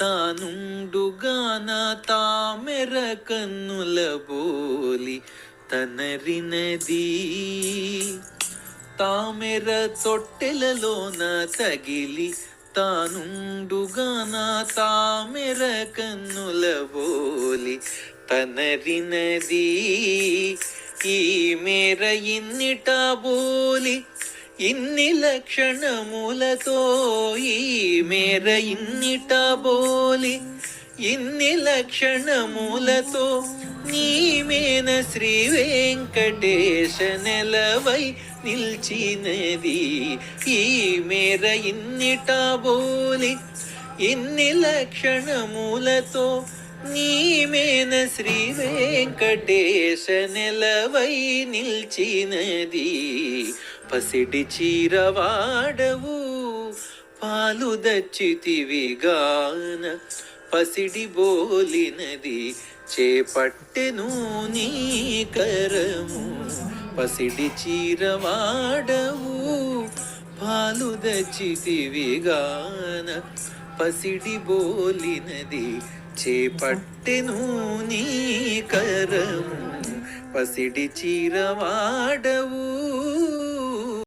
తానుండుగాన తామెర కన్నుల బోలి తనరినది. తామెర తొట్టెలలోన తగిలి తానుండుగాన తామెర కన్నుల బోలి తనరినది. ఈ మేర ఇన్నిట బోలి ఇన్ని లక్షణములతో, ఈ మేర ఇన్నిట బోలి ఇన్ని లక్షణములతో, నీమేన శ్రీ వెంకటేశ నెలవై నిల్చినది. ఈ మేర ఇన్నిట బోలి ఇన్ని లక్షణములతో, నీమేన శ్రీ వెంకటేశ నెలవై నిల్చినది. పసిడి చీరవాడవు పాలు దచ్చితివిగాన, పసిడి బోలినది చేపట్టెను నీ కరము. పసిడి చీరవాడవు పాలు దచ్చితివిగాన, పసిడి బోలినది చేపట్టెను నీ కరము. పసిడి చీరవాడవు